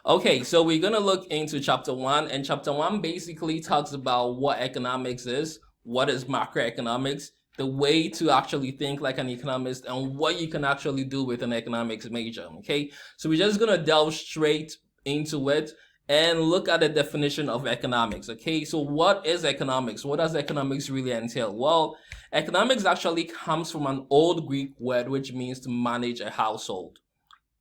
Okay, so we're gonna look into chapter one, and chapter one basically talks about what economics is, what is macroeconomics, the way to actually think like an economist, and what you can actually do with an economics major. Okay, so we're just gonna delve straight into it and look at the definition of economics. Okay, so what is economics? What does economics really entail? Well, economics actually comes from an old Greek word which means to manage a household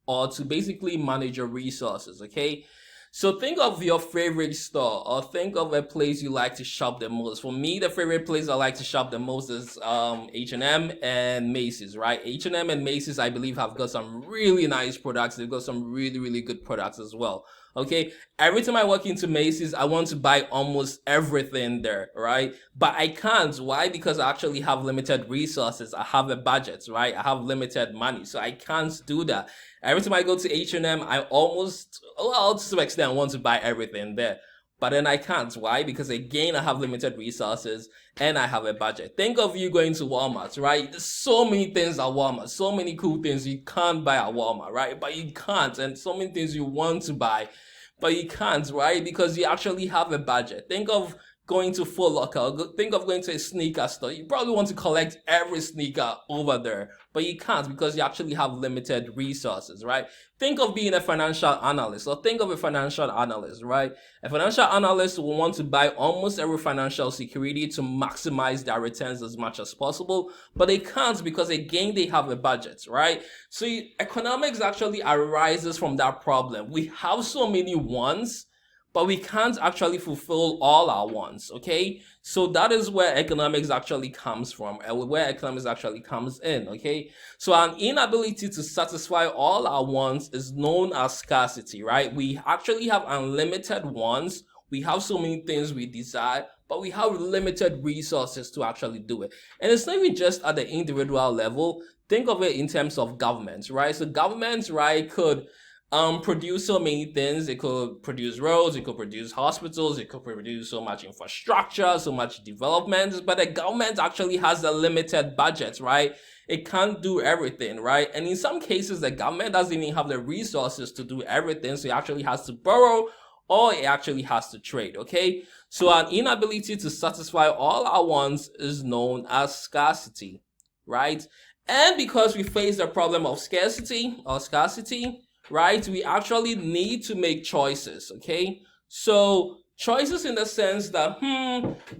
or to basically manage your resources. Okay, so think of your favorite store or think of a place you like to shop the most. For me, the favorite place I like to shop the most is H&M and Macy's, right? H&M and Macy's, I believe, have got some really nice products. They've got some really, really good products as well. Okay, every time I walk into Macy's, I want to buy almost everything there, right? But I can't. Why? Because I actually have limited resources. I have a budget, right? I have limited money, so I can't do that. Every time I go to H&M, I almost, well, to some extent, I want to buy everything there. But then I can't. Why? Because again, I have limited resources and I have a budget. Think of you going to Walmart, right? There's so many things at Walmart, so many cool things you can't buy at Walmart, right? But you can't. And so many things you want to buy, but you can't, right? Because you actually have a budget. Think of going to Foot Locker, think of going to a sneaker store. You probably want to collect every sneaker over there, but you can't because you actually have limited resources, right? Think of being a financial analyst, or think of a financial analyst, right? A financial analyst will want to buy almost every financial security to maximize their returns as much as possible, but they can't because again, they have a budget, right? So economics actually arises from that problem. We have so many wants, but we can't actually fulfill all our wants. Okay, so that is where economics actually comes from, and where economics actually comes in. Okay, so an inability to satisfy all our wants is known as scarcity, right? We actually have unlimited wants, we have so many things we desire, but we have limited resources to actually do it. And it's not even just at the individual level. Think of it in terms of governments, right? So governments, right, could produce so many things. It could produce roads, it could produce hospitals, it could produce so much infrastructure, so much development, but the government actually has a limited budget, right? It can't do everything, right? And in some cases, the government doesn't even have the resources to do everything, so it actually has to borrow or it actually has to trade. Okay, so an inability to satisfy all our wants is known as scarcity, right? And because we face the problem of scarcity, right, we actually need to make choices. Okay, so choices in the sense that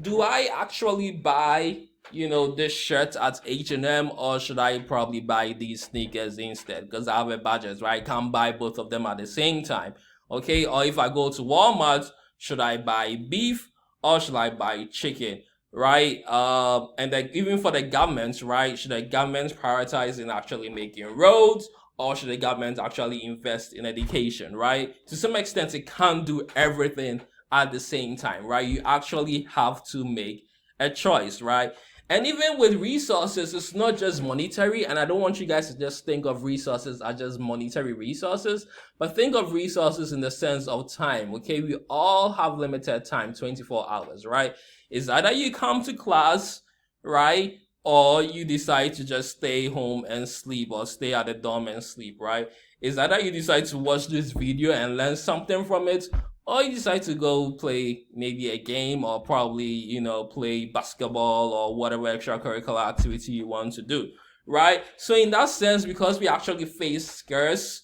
do I actually buy this shirt at H&M, or should I probably buy these sneakers instead because I have a budget, right? I can't buy both of them at the same time. Okay, or if I go to Walmart, should I buy beef or should I buy chicken, right? And then even for the government, right, should the government prioritize in actually making roads, or should the government actually invest in education, right? To some extent, it can't do everything at the same time, right? You actually have to make a choice, right? And even with resources, it's not just monetary. And I don't want you guys to just think of resources as just monetary resources, but think of resources in the sense of time. Okay, we all have limited time, 24 hours, right? It's either you come to class, right? Or you decide to just stay home and sleep, or stay at the dorm and sleep, right? Is either you decide to watch this video and learn something from it, or you decide to go play maybe a game, or probably, play basketball or whatever extracurricular activity you want to do, right? So in that sense, because we actually face scarce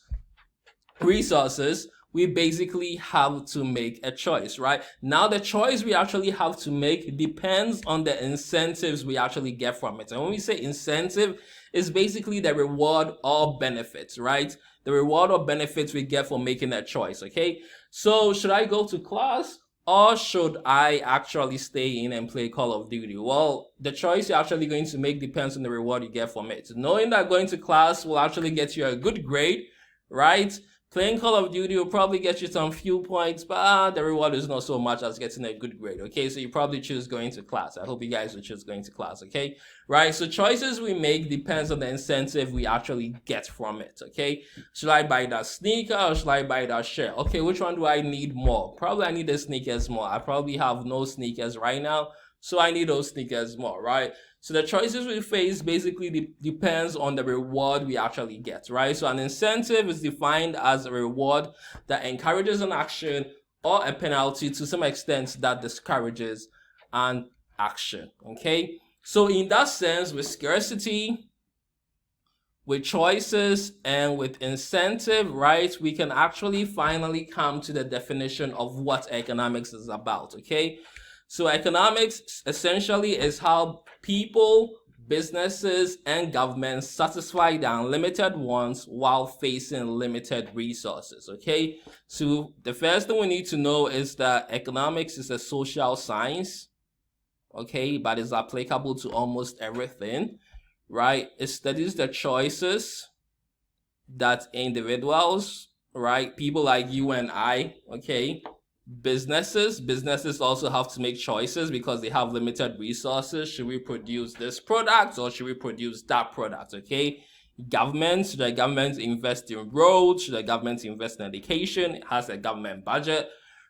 resources, we basically have to make a choice, right? Now, the choice we actually have to make depends on the incentives we actually get from it. And when we say incentive, it's basically the reward or benefits, right? The reward or benefits we get for making that choice, okay? So should I go to class, or should I actually stay in and play Call of Duty? Well, the choice you're actually going to make depends on the reward you get from it. Knowing that going to class will actually get you a good grade, right? Playing Call of Duty will probably get you some few points, but the reward is not so much as getting a good grade. Okay, so you probably choose going to class. I hope you guys will choose going to class. Okay, right? So choices we make depends on the incentive we actually get from it. Okay, should I buy that sneaker or should I buy that shirt? Okay, which one do I need more? Probably I need the sneakers more. I probably have no sneakers right now, so I need those sneakers more, right? So the choices we face basically depends on the reward we actually get, right? So an incentive is defined as a reward that encourages an action or a penalty to some extent that discourages an action, okay? So in that sense, with scarcity, with choices, and with incentive, right, we can actually finally come to the definition of what economics is about, okay? So economics essentially is how people, businesses, and governments satisfy their unlimited wants while facing limited resources, okay? So the first thing we need to know is that economics is a social science, okay, but is applicable to almost everything, right? It studies the choices that individuals, right, people like you and I, okay, businesses also have to make choices because they have limited resources. Should we produce this product or should we produce that product, okay? Governments, should the government invest in roads? Should the government invest in education? It has a government budget,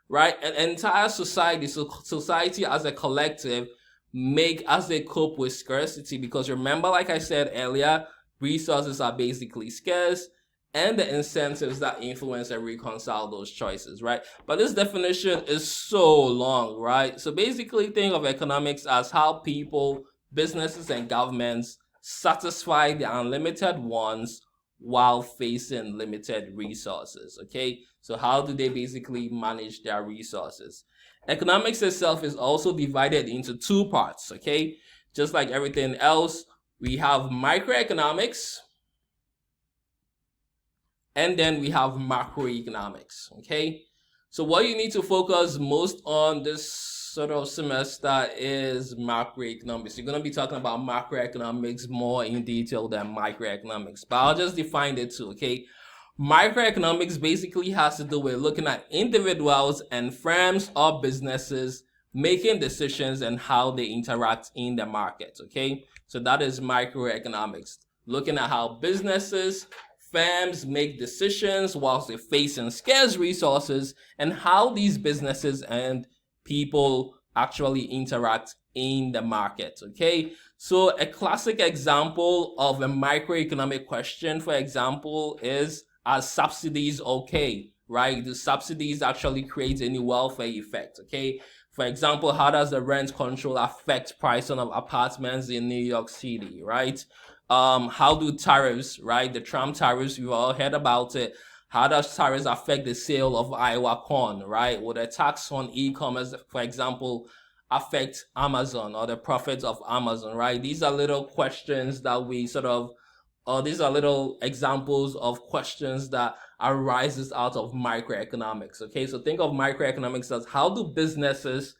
right? An entire society, so society as a collective, make as they cope with scarcity, because remember, like I said earlier, resources are basically scarce, and the incentives that influence and reconcile those choices, right? But this definition is so long, right? So basically think of economics as how people, businesses, and governments satisfy their unlimited wants while facing limited resources, okay? So how do they basically manage their resources? Economics itself is also divided into two parts, okay? Just like everything else, we have microeconomics, and then we have macroeconomics, okay? So what you need to focus most on this sort of semester is macroeconomics. You're going to be talking about macroeconomics more in detail than microeconomics, but I'll just define it too, okay? Microeconomics basically has to do with looking at individuals and firms or businesses making decisions and how they interact in the market, okay? So that is microeconomics, looking at how businesses, firms make decisions whilst they're facing scarce resources and how these businesses and people actually interact in the market, okay? So a classic example of a microeconomic question, for example, is, are subsidies okay, right? Do subsidies actually create any welfare effect, okay? For example, how does the rent control affect pricing of apartments in New York City, right? How do tariffs, right? The Trump tariffs, we've all heard about it. How does tariffs affect the sale of Iowa corn, right? Would a tax on e-commerce, for example, affect Amazon or the profits of Amazon, right? These are little questions that we sort of, these are little examples of questions that arises out of microeconomics, okay? So think of microeconomics as how do businesses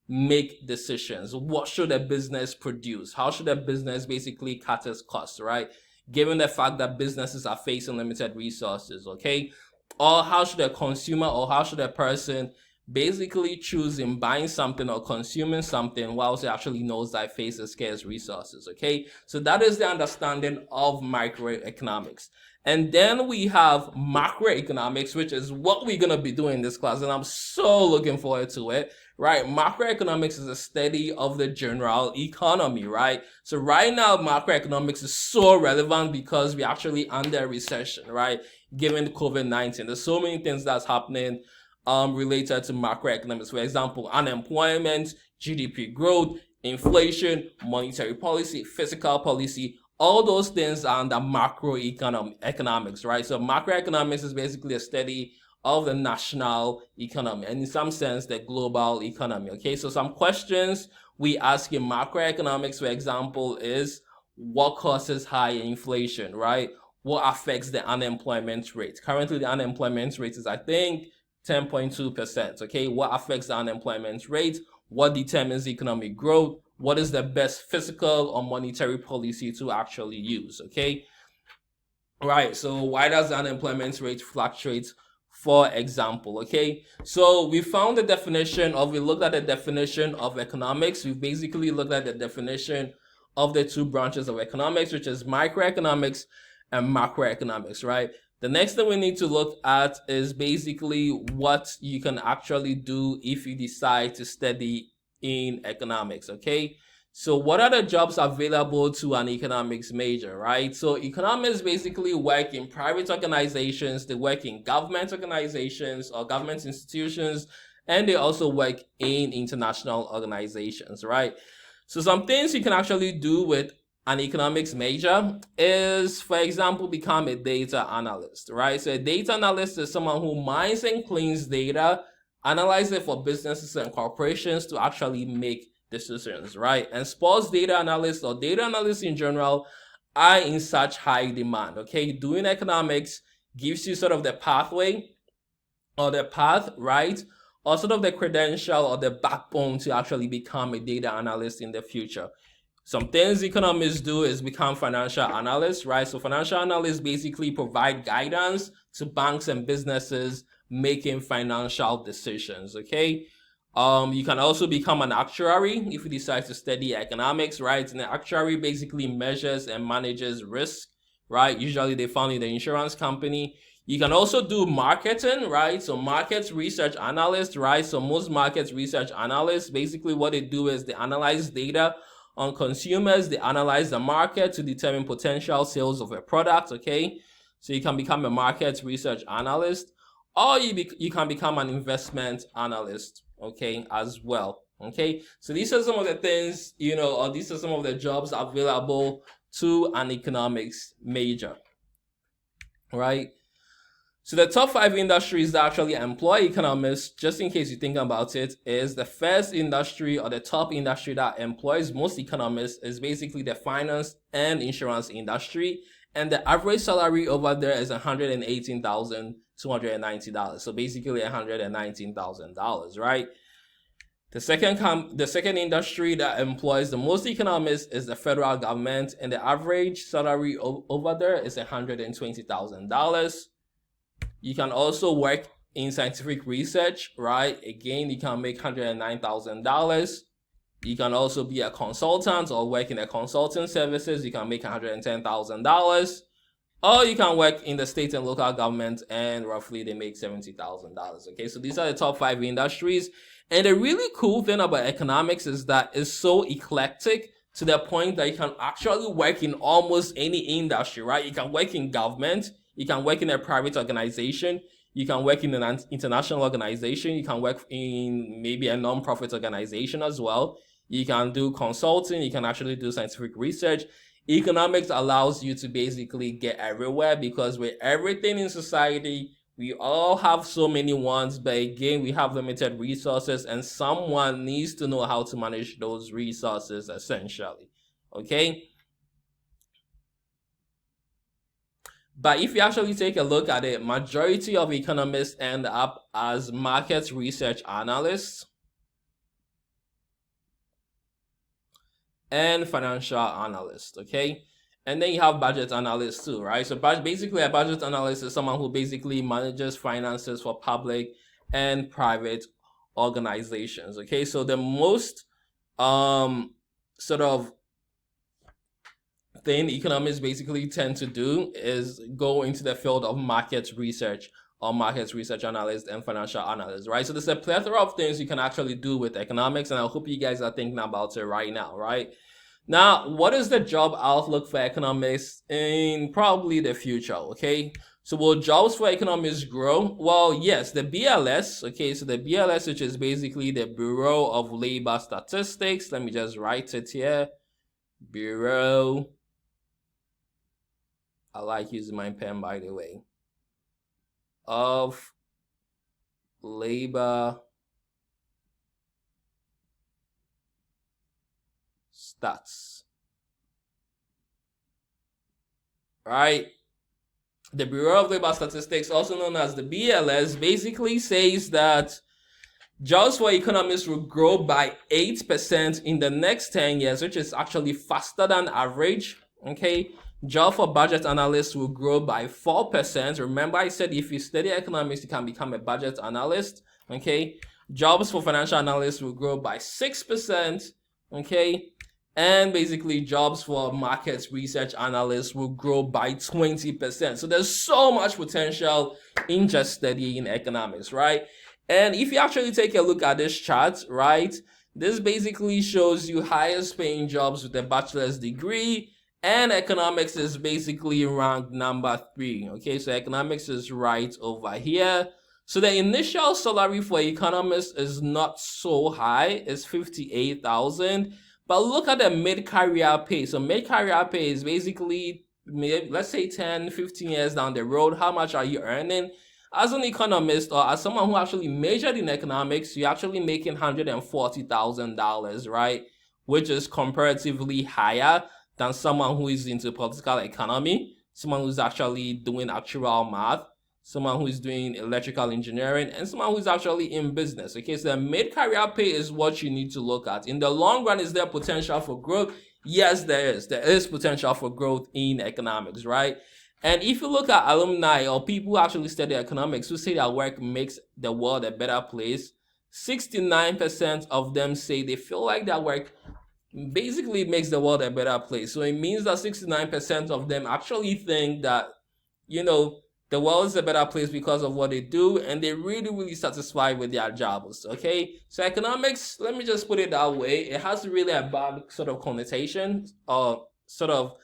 make decisions? What should a business produce? How should a business basically cut its costs, right? Given the fact that businesses are facing limited resources, okay? Or how should a consumer or how should a person basically choose in buying something or consuming something whilst it actually knows that it faces scarce resources, okay? So that is the understanding of microeconomics. And then we have macroeconomics, which is what we're going to be doing in this class, and I'm so looking forward to it, right? Macroeconomics is a study of the general economy, right? So right now, macroeconomics is so relevant because we're actually under a recession, right? Given COVID-19, there's so many things that's happening related to macroeconomics. For example, unemployment, GDP growth, inflation, monetary policy, fiscal policy, all those things are under macroeconomics, right? So macroeconomics is basically a study of the national economy and in some sense the global economy, okay? So some questions we ask in macroeconomics, for example, is what causes high inflation, right? What affects the unemployment rate? Currently, the unemployment rate is, I think, 10.2%, okay? What affects the unemployment rate? What determines economic growth? What is the best fiscal or monetary policy to actually use, okay? Right, so why does the unemployment rate fluctuate, for example, okay? So we found the definition of, we looked at the definition of economics. We basically looked at the definition of the two branches of economics, which is microeconomics and macroeconomics, right? The next thing we need to look at is basically what you can actually do if you decide to study in economics, okay? So what are the jobs available to an economics major, right? So economists basically work in private organizations, they work in government organizations or government institutions, and they also work in international organizations, right? So some things you can actually do with an economics major is, for example, become a data analyst, right? So a data analyst is someone who mines and cleans data, analyzes it for businesses and corporations to actually make decisions, right? And sports data analysts or data analysts in general are in such high demand, okay? Doing economics gives you sort of the pathway or the path, right? Or sort of the credential or the backbone to actually become a data analyst in the future. Some things economists do is become financial analysts, right? So financial analysts basically provide guidance to banks and businesses making financial decisions, okay? You can also become an actuary if you decide to study economics, right? And an actuary basically measures and manages risk, right? Usually they found in the insurance company. You can also do marketing, right? So markets research analysts, right? So most markets research analysts, basically what they do is they analyze data on consumers, they analyze the market to determine potential sales of a product, okay? So you can become a market research analyst, or you can become an investment analyst, okay, as well, okay? So these are some of the things, or these are some of the jobs available to an economics major, right? So the top 5 industries that actually employ economists, just in case you think about it, is the first industry or the top industry that employs most economists is basically the finance and insurance industry. And the average salary over there is $118,290. So basically $119,000, right? The second industry that employs the most economists is the federal government, and the average salary over there is $120,000. You can also work in scientific research, right? Again, you can make $109,000. You can also be a consultant or work in a consulting services. You can make $110,000. Or you can work in the state and local government, and roughly they make $70,000. Okay, so these are the top 5 industries. And the really cool thing about economics is that it's so eclectic to the point that you can actually work in almost any industry, right? You can work in government. You can work in a private organization. You can work in an international organization. You can work in maybe a non-profit organization as well. You can do consulting. You can actually do scientific research. Economics allows you to basically get everywhere, because with everything in society, we all have so many wants, but again, we have limited resources, and someone needs to know how to manage those resources essentially, okay? But if you actually take a look at it, majority of economists end up as market research analysts and financial analysts, okay? And then you have budget analysts too, right? So basically a budget analyst is someone who basically manages finances for public and private organizations, okay? So the most sort of thing economists basically tend to do is go into the field of market research or market research analyst and financial analyst, right? So there's a plethora of things you can actually do with economics, and I hope you guys are thinking about it right now, right? Now, what is the job outlook for economists in probably the future, okay? So will jobs for economists grow? Well, yes, the BLS, okay, so the BLS, which is basically the Bureau of Labor Statistics, let me just write it here, Bureau, I like using my pen, by the way, of Labor Stats, right? The Bureau of Labor Statistics, also known as the BLS, basically says that jobs for economists will grow by 8% in the next 10 years, which is actually faster than average, okay? Job for budget analysts will grow by 4%. Remember I said if you study economics, you can become a budget analyst, okay? Jobs for financial analysts will grow by 6%, okay? And basically jobs for markets research analysts will grow by 20%. So there's so much potential in just studying economics, right? And if you actually take a look at this chart, right, This basically shows you highest paying jobs with a bachelor's degree, and economics is basically ranked number 3. Okay, so economics is right over here. So the initial salary for economists is not so high, it's 58,000. But look at the mid-career pay. So mid-career pay is basically, let's say 10, 15 years down the road, how much are you earning? As an economist or as someone who actually majored in economics, you're actually making $140,000, right? Which is comparatively higher than someone who is into political economy, someone who's actually doing actual math, someone who is doing electrical engineering, and someone who's actually in business. Okay, so the mid-career pay is what you need to look at. In the long run, is there potential for growth? Yes, there is. There is potential for growth in economics, right? And if you look at alumni or people who actually study economics who say that work makes the world a better place, 69% of them say they feel like their work basically makes the world a better place. So it means that 69% of them actually think that, the world is a better place because of what they do, and they're really, really satisfied with their jobs. Okay, so economics, let me just put it that way, it has really a bad sort of connotation or sort of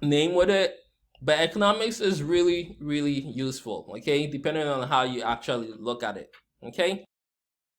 name with it, but economics is really, really useful. Okay, depending on how you actually look at it. Okay.